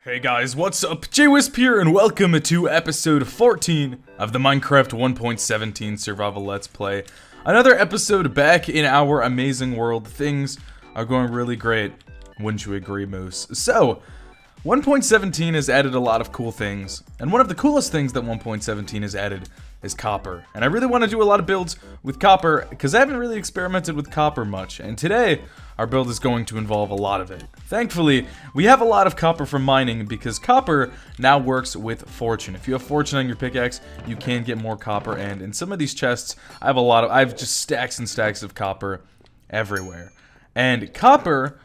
Hey guys, what's up? JWhisp here, and welcome to episode 14 of the Minecraft 1.17 Survival Let's Play. Another episode back in our amazing world. Things are going really great, wouldn't you agree, Moose? So, 1.17 has added a lot of cool things, and one of the coolest things that 1.17 has added is copper. And I really want to do a lot of builds with copper, because I haven't really experimented with copper much, and today, our build is going to involve a lot of it. Thankfully, we have a lot of copper from mining because copper now works with fortune. If you have fortune on your pickaxe, you can get more copper, and in some of these chests, I have just stacks and stacks of copper everywhere. And copper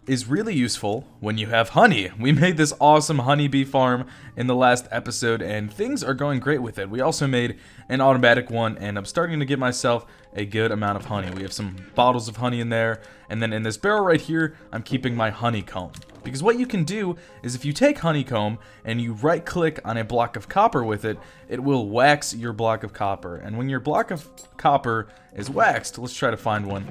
is really useful when you have honey. We made this awesome honeybee farm in the last episode, and things are going great with it. We also made an automatic one, and I'm starting to get myself a good amount of honey. We have some bottles of honey in there, and then in this barrel right here, I'm keeping my honeycomb. Because what you can do is if you take honeycomb and you right click on a block of copper with it, it will wax your block of copper. And when your block of copper is waxed, let's try to find one,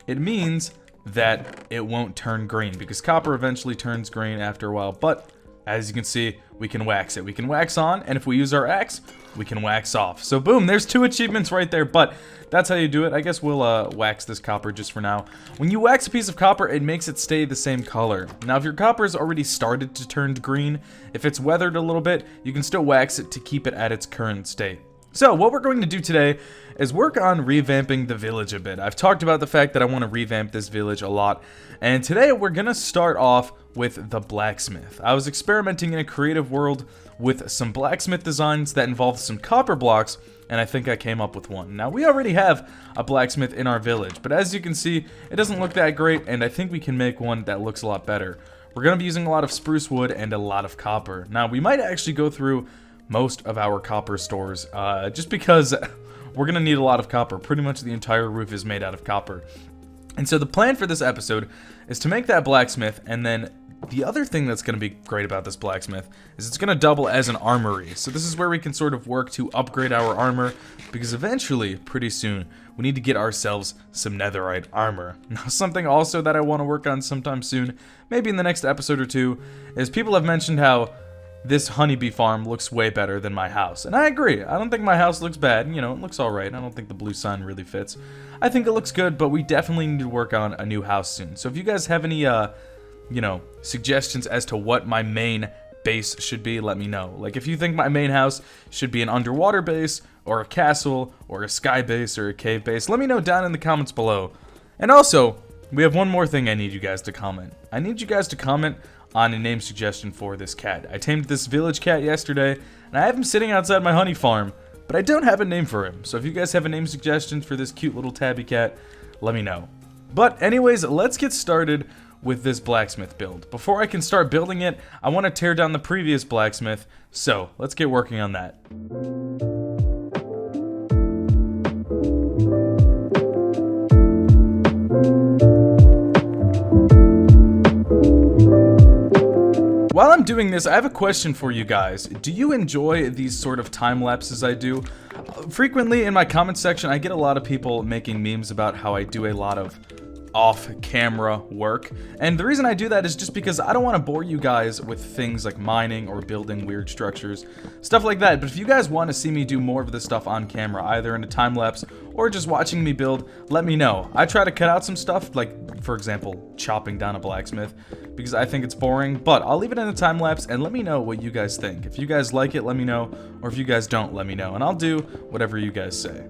it means that it won't turn green, because copper eventually turns green after a while. But as you can see, we can wax it. We can wax on, and if we use our axe, we can wax off. So boom, there's 2 achievements right there, but that's how you do it. I guess we'll wax this copper just for now. When you wax a piece of copper, it makes it stay the same color. Now, if your copper's already started to turn green, if it's weathered a little bit, you can still wax it to keep it at its current state. So, what we're going to do today is work on revamping the village a bit. I've talked about the fact that I want to revamp this village a lot, and today we're going to start off with the blacksmith. I was experimenting in a creative world with some blacksmith designs that involved some copper blocks, and I think I came up with one. Now, we already have a blacksmith in our village, but as you can see, it doesn't look that great, and I think we can make one that looks a lot better. We're going to be using a lot of spruce wood and a lot of copper. Now, we might actually go through most of our copper stores, just because we're gonna need a lot of copper. Pretty much the entire roof is made out of copper. And so the plan for this episode is to make that blacksmith, and then the other thing that's gonna be great about this blacksmith is it's gonna double as an armory. So this is where we can sort of work to upgrade our armor, because eventually, pretty soon, we need to get ourselves some netherite armor. Now, something also that I want to work on sometime soon, maybe in the next episode or two, is people have mentioned how this honeybee farm looks way better than my house. And I agree. I don't think my house looks bad. You know, it looks alright. I don't think the blue sign really fits. I think it looks good, but we definitely need to work on a new house soon. So if you guys have any, suggestions as to what my main base should be, let me know. Like, if you think my main house should be an underwater base, or a castle, or a sky base, or a cave base, let me know down in the comments below. And also, we have one more thing I need you guys to comment. I need you guys to comment on a name suggestion for this cat. I tamed this village cat yesterday, and I have him sitting outside my honey farm, but I don't have a name for him. So if you guys have a name suggestion for this cute little tabby cat, let me know. But anyways, let's get started with this blacksmith build. Before I can start building it, I want to tear down the previous blacksmith, so let's get working on that. While I'm doing this, I have a question for you guys. Do you enjoy these sort of time lapses I do? Frequently in my comment section, I get a lot of people making memes about how I do a lot of off-camera work, and the reason I do that is just because I don't want to bore you guys with things like mining or building weird structures, stuff like that. But if you guys want to see me do more of this stuff on camera, either in a time lapse or just watching me build, let me know. I try to cut out some stuff, like for example chopping down a blacksmith, because I think it's boring, but I'll leave it in a time lapse and let me know what you guys think. If you guys like it, let me know, or if you guys don't, let me know, and I'll do whatever you guys say.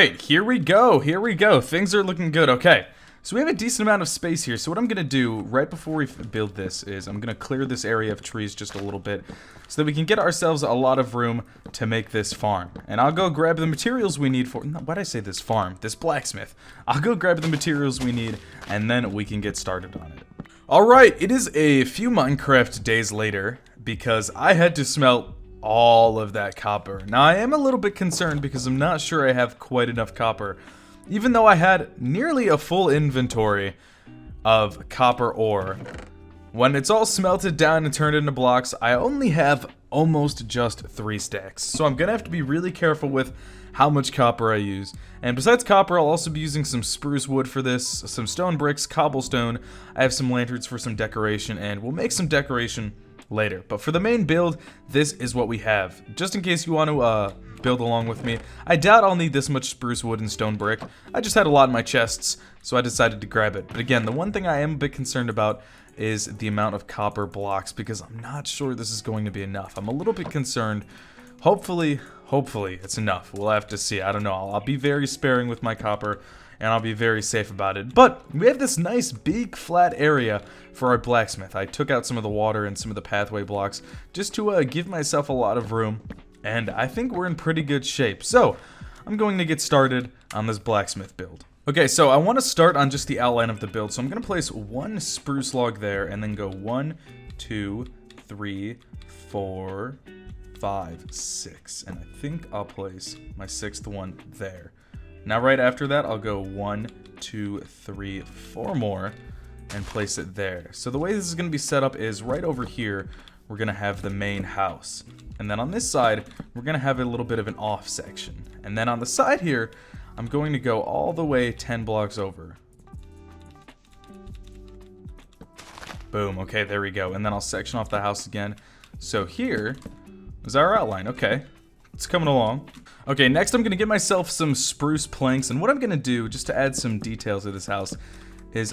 right, here we go. Here we go. Things are looking good. Okay. So we have a decent amount of space here. So what I'm going to do right before we build this is I'm going to clear this area of trees just a little bit so that we can get ourselves a lot of room to make this farm. And I'll go grab the materials we need for... No, why'd I say this farm? This blacksmith. I'll go grab the materials we need and then we can get started on it. Alright, it is a few Minecraft days later because I had to smelt all of that copper. Now I am a little bit concerned because I'm not sure I have quite enough copper. Even though I had nearly a full inventory of copper ore, when it's all smelted down and turned into blocks, I only have almost just 3 stacks. So I'm gonna have to be really careful with how much copper I use. And besides copper, I'll also be using some spruce wood for this, some stone bricks, cobblestone. I have some lanterns for some decoration, and we'll make some decoration later. But for the main build, this is what we have. Just in case you want to build along with me. I doubt I'll need this much spruce wood and stone brick. I just had a lot in my chests, so I decided to grab it. But again, the one thing I am a bit concerned about is the amount of copper blocks, because I'm not sure this is going to be enough. I'm a little bit concerned. Hopefully it's enough. We'll have to see. I don't know. I'll be very sparing with my copper, and I'll be very safe about it. But we have this nice big flat area for our blacksmith. I took out some of the water and some of the pathway blocks just to give myself a lot of room. And I think we're in pretty good shape. So, I'm going to get started on this blacksmith build. Okay, so I want to start on just the outline of the build. So I'm going to place 1 spruce log there and then go 1, 2, 3, 4, 5, 6. And I think I'll place my 6th one there. Now right after that, I'll go 1, 2, 3, 4 more and place it there. So the way this is going to be set up is right over here, we're going to have the main house. And then on this side, we're going to have a little bit of an off section. And then on the side here, I'm going to go all the way 10 blocks over. Boom, okay, there we go. And then I'll section off the house again. So here is our outline. Okay, it's coming along. Okay, next I'm going to get myself some spruce planks. And what I'm going to do, just to add some details to this house, is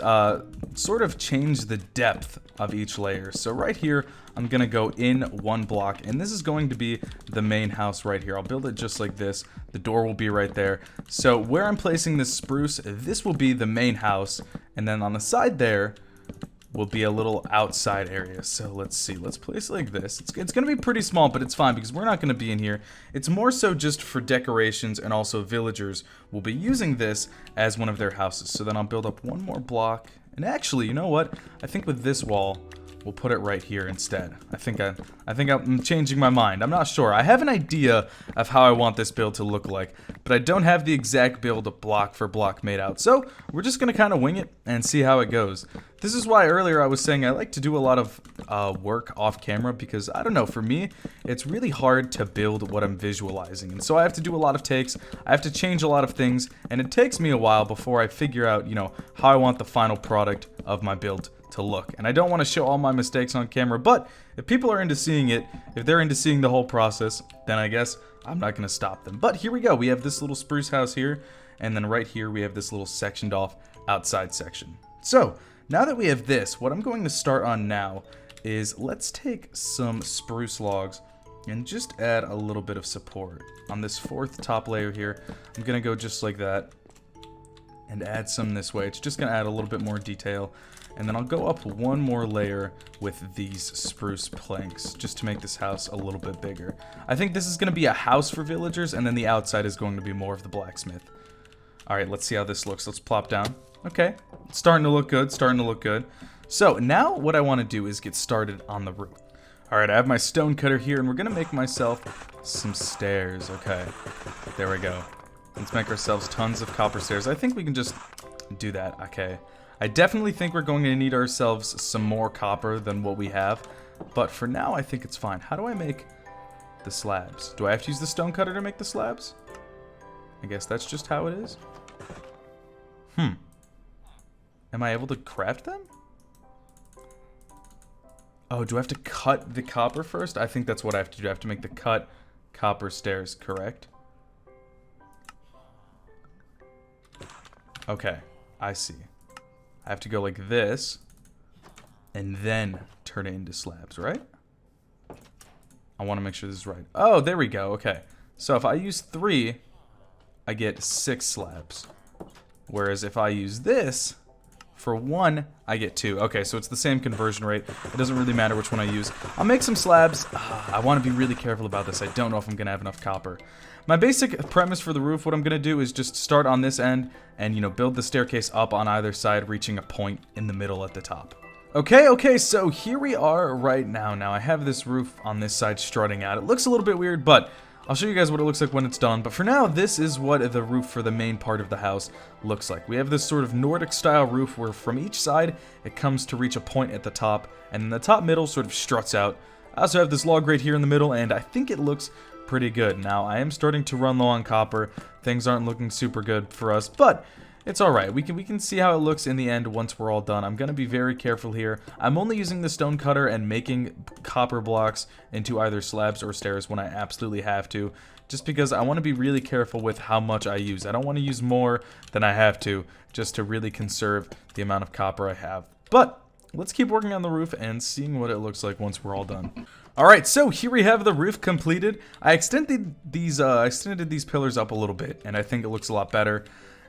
sort of change the depth of each layer. So right here, I'm gonna go in 1 block, and this is going to be the main house right here. I'll build it just like this. The door will be right there. So where I'm placing this spruce, this will be the main house, and then on the side there will be a little outside area. So let's see, let's place it like this. It's gonna be pretty small, but it's fine because we're not gonna be in here. It's more so just for decorations, and also villagers will be using this as one of their houses. So then I'll build up 1 more block, and actually, you know what? I think with this wall, we'll put it right here instead. I think I'm changing my mind. I'm not sure. I have an idea of how I want this build to look like, but I don't have the exact build block for block made out. So we're just gonna kind of wing it and see how it goes. This is why earlier I was saying I like to do a lot of work off camera, because I don't know, for me, it's really hard to build what I'm visualizing. And so I have to do a lot of takes, I have to change a lot of things, and it takes me a while before I figure out, you know, how I want the final product of my build to look. And I don't want to show all my mistakes on camera, but if people are into seeing it, if they're into seeing the whole process, then I guess I'm not going to stop them. But here we go. We have this little spruce house here, and then right here we have this little sectioned off outside section. So now that we have this, what I'm going to start on now is let's take some spruce logs and just add a little bit of support. On this 4th top layer here, I'm going to go just like that and add some this way. It's just going to add a little bit more detail. And then I'll go up 1 more layer with these spruce planks, just to make this house a little bit bigger. I think this is going to be a house for villagers, and then the outside is going to be more of the blacksmith. Alright, let's see how this looks. Let's plop down. Okay, it's starting to look good, starting to look good. So, now what I want to do is get started on the roof. Alright, I have my stone cutter here, and we're going to make myself some stairs. Okay, there we go. Let's make ourselves tons of copper stairs. I think we can just do that. Okay. I definitely think we're going to need ourselves some more copper than what we have, but for now I think it's fine. How do I make the slabs? Do I have to use the stone cutter to make the slabs? I guess that's just how it is. Am I able to craft them? Oh, do I have to cut the copper first? I think that's what I have to do. I have to make the cut copper stairs, correct? Okay, I see. I have to go like this, and then turn it into slabs, right? I want to make sure this is right. Oh, there we go, okay. So if I use 3, I get 6 slabs. Whereas if I use this, for 1, I get 2. Okay, so it's the same conversion rate. It doesn't really matter which one I use. I'll make some slabs. I want to be really careful about this. I don't know if I'm going to have enough copper. My basic premise for the roof, what I'm going to do is just start on this end and, build the staircase up on either side, reaching a point in the middle at the top. Okay, so here we are right now. Now, I have this roof on this side strutting out. It looks a little bit weird, but I'll show you guys what it looks like when it's done. But for now, this is what the roof for the main part of the house looks like. We have this sort of Nordic style roof where from each side, it comes to reach a point at the top, and then the top middle sort of struts out. I also have this log right here in the middle, and I think it looks pretty good. Now, I am starting to run low on copper. Things aren't looking super good for us, but it's alright. We can see how it looks in the end once we're all done. I'm going to be very careful here. I'm only using the stone cutter and making copper blocks into either slabs or stairs when I absolutely have to, just because I want to be really careful with how much I use. I don't want to use more than I have to, just to really conserve the amount of copper I have. But let's keep working on the roof and seeing what it looks like once we're all done. Alright, so here we have the roof completed. I extended these pillars up a little bit, and I think it looks a lot better.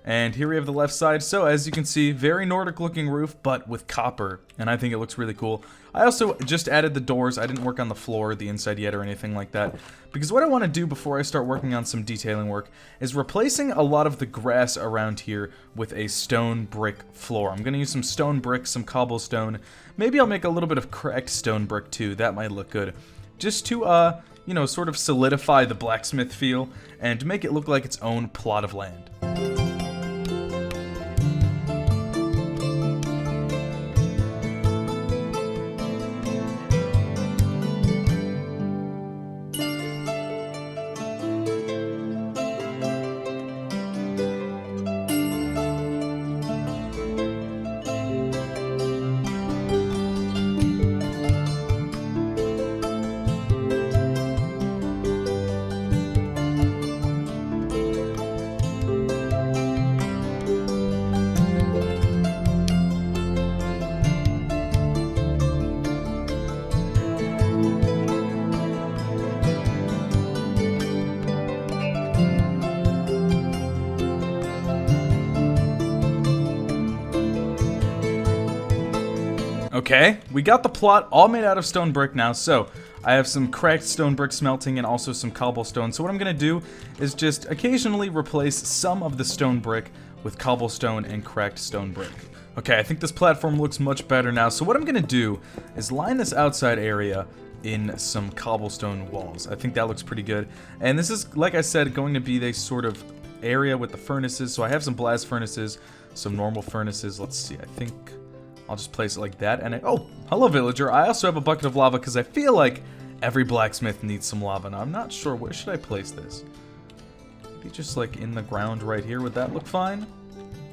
And here we have the left side. So as you can see, very Nordic looking roof, but with copper. And I think it looks really cool. I also just added the doors. I didn't work on the floor, the inside yet, or anything like that. Because what I want to do before I start working on some detailing work is replacing a lot of the grass around here with a stone brick floor. I'm going to use some stone brick, some cobblestone. Maybe I'll make a little bit of cracked stone brick too. That might look good. Just to, sort of solidify the blacksmith feel and make it look like its own plot of land. Okay, we got the plot all made out of stone brick now, so I have some cracked stone brick smelting and also some cobblestone. So what I'm going to do is just occasionally replace some of the stone brick with cobblestone and cracked stone brick. Okay, I think this platform looks much better now, so what I'm going to do is line this outside area in some cobblestone walls. I think that looks pretty good. And this is, like I said, going to be the sort of area with the furnaces. So I have some blast furnaces, some normal furnaces. Let's see, I think I'll just place it like that. And oh, hello villager. I also have a bucket of lava because I feel like every blacksmith needs some lava. Now I'm not sure, where should I place this? Maybe just like in the ground right here. Would that look fine?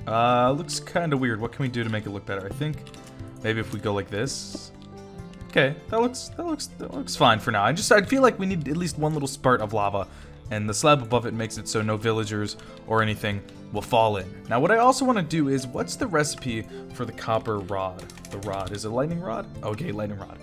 Looks kind of weird. What can we do to make it look better? I think maybe if we go like this. Okay, that looks fine for now. I feel like we need at least one little spurt of lava, and the slab above it makes it so no villagers or anything will fall in. Now what I also want to do is, what's the recipe for the copper rod? The rod, is it lightning rod? Okay, lightning rod.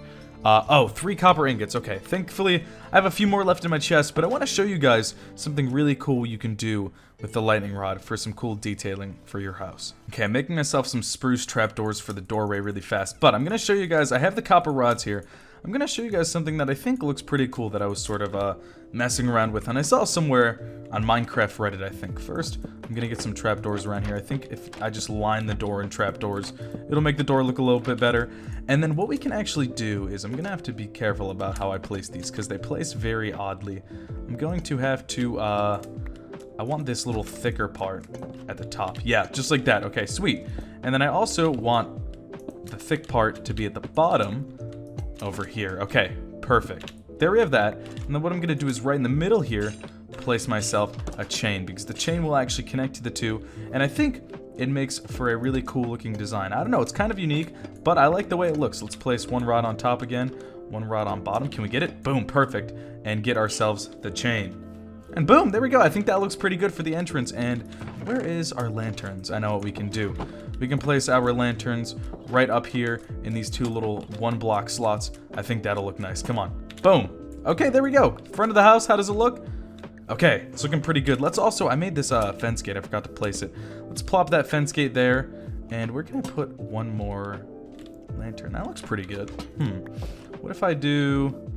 Oh, 3 copper ingots. Okay, thankfully I have a few more left in my chest, but I want to show you guys something really cool you can do with the lightning rod for some cool detailing for your house. Okay, I'm making myself some spruce trapdoors for the doorway really fast, but I'm going to show you guys, I have the copper rods here. I'm going to show you guys something that I think looks pretty cool that I was sort of messing around with, and I saw somewhere on Minecraft Reddit, I think. First, I'm going to get some trapdoors around here. I think if I just line the door in trapdoors, it'll make the door look a little bit better. And then what we can actually do is, I'm going to have to be careful about how I place these, because they place very oddly. I'm going to have to, I want this little thicker part at the top. Yeah, just like that. Okay, sweet. And then I also want the thick part to be at the bottom over here. Okay, perfect. There we have that. And then what I'm going to do is right in the middle here, place myself a chain, because the chain will actually connect to the two. And I think it makes for a really cool looking design. I don't know, it's kind of unique, but I like the way it looks. Let's place one rod on top again, one rod on bottom. Can we get it? Boom, perfect. And get ourselves the chain. And boom, there we go. I think that looks pretty good for the entrance. And where is our lanterns? I know what we can do. We can place our lanterns right up here in these 2 little 1-block slots. I think that'll look nice. Come on. Boom. Okay, there we go. Front of the house, how does it look? Okay, it's looking pretty good. Let's also, I made this fence gate. I forgot to place it. Let's plop that fence gate there. And we're going to put one more lantern. That looks pretty good. What if I do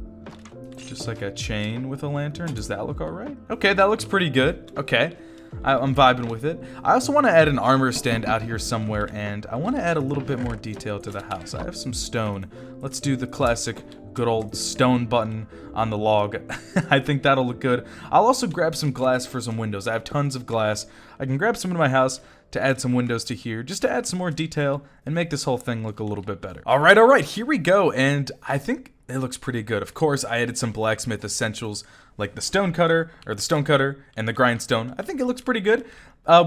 just like a chain with a lantern? Does that look all right? Okay, that looks pretty good. Okay, I'm vibing with it. I also want to add an armor stand out here somewhere, and I want to add a little bit more detail to the house. I have some stone. Let's do the classic good old stone button on the log. I think that'll look good. I'll also grab some glass for some windows. I have tons of glass. I can grab some in my house to add some windows to here, just to add some more detail and make this whole thing look a little bit better. All right, here we go, and I think it looks pretty good. Of course, I added some blacksmith essentials like the stone cutter, and the grindstone. I think it looks pretty good.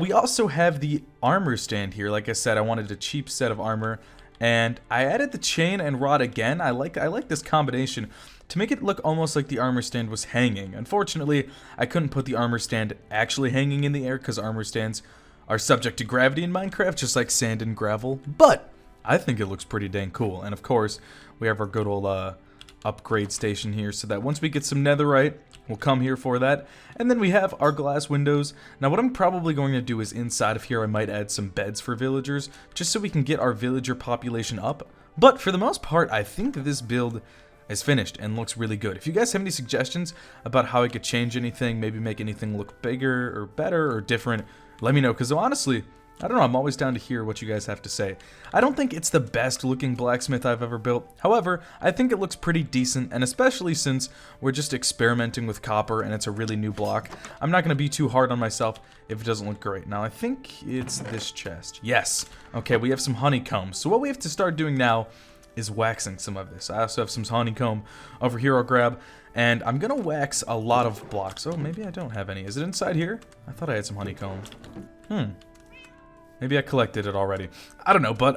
We also have the armor stand here. Like I said, I wanted a cheap set of armor, and I added the chain and rod again. I like this combination to make it look almost like the armor stand was hanging. Unfortunately, I couldn't put the armor stand actually hanging in the air because armor stands are subject to gravity in Minecraft, just like sand and gravel, but I think it looks pretty dang cool. And of course, we have our good old upgrade station here, so that once we get some netherite, we'll come here for that. And then we have our glass windows. Now what I'm probably going to do is inside of here I might add some beds for villagers, just so we can get our villager population up. But for the most part, I think this build is finished and looks really good. If you guys have any suggestions about how I could change anything, maybe make anything look bigger or better or different, let me know, because honestly, I don't know, I'm always down to hear what you guys have to say. I don't think it's the best looking blacksmith I've ever built. However, I think it looks pretty decent, and especially since we're just experimenting with copper and it's a really new block, I'm not going to be too hard on myself if it doesn't look great. Now, I think it's this chest. Yes. Okay, we have some honeycomb. So what we have to start doing now is waxing some of this. I also have some honeycomb over here I'll grab, and I'm going to wax a lot of blocks. Oh, maybe I don't have any. Is it inside here? I thought I had some honeycomb. Maybe I collected it already. I don't know, but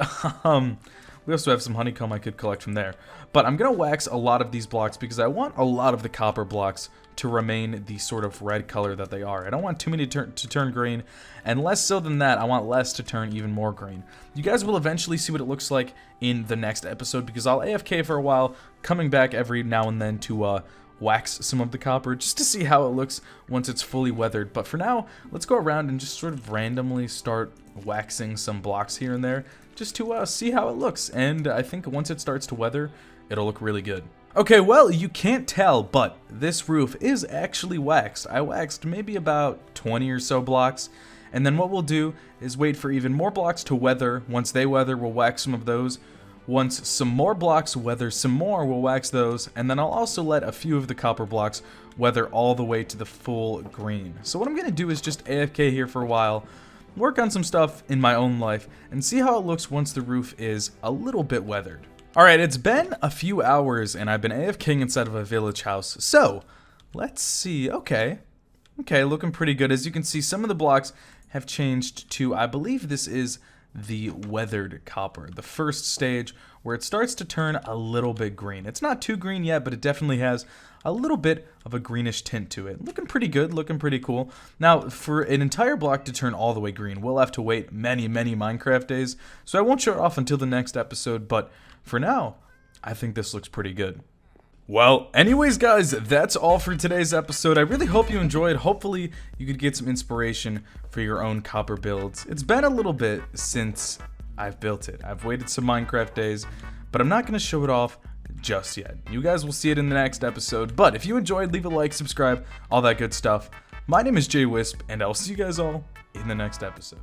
we also have some honeycomb I could collect from there. But I'm going to wax a lot of these blocks because I want a lot of the copper blocks to remain the sort of red color that they are. I don't want too many to turn green, and less so than that, I want less to turn even more green. You guys will eventually see what it looks like in the next episode because I'll AFK for a while, coming back every now and then to wax some of the copper just to see how it looks once it's fully weathered. But for now, let's go around and just sort of randomly start waxing some blocks here and there just to see how it looks. And I think once it starts to weather, it'll look really good. Okay, well, you can't tell, but this roof is actually waxed. I waxed maybe about 20 or so blocks, and then what we'll do is wait for even more blocks to weather. Once they weather, we'll wax some of those. Once some more blocks weather some more, we'll wax those, and then I'll also let a few of the copper blocks weather all the way to the full green. So what I'm going to do is just AFK here for a while, work on some stuff in my own life, and see how it looks once the roof is a little bit weathered. Alright, it's been a few hours and I've been AFKing inside of a village house, so let's see. Okay, looking pretty good. As you can see, some of the blocks have changed to, I believe this is the weathered copper, the first stage where it starts to turn a little bit green. It's not too green yet, but it definitely has a little bit of a greenish tint to it. Looking pretty good, looking pretty cool. Now, for an entire block to turn all the way green, we'll have to wait many Minecraft days, so I won't show it off until the next episode, but for now, I think this looks pretty good. Well, anyways guys, that's all for today's episode. I really hope you enjoyed. Hopefully you could get some inspiration for your own copper builds. It's been a little bit since I've built it. I've waited some Minecraft days, but I'm not going to show it off just yet. You guys will see it in the next episode, but if you enjoyed, leave a like, subscribe, all that good stuff. My name is JWhisp, and I'll see you guys all in the next episode.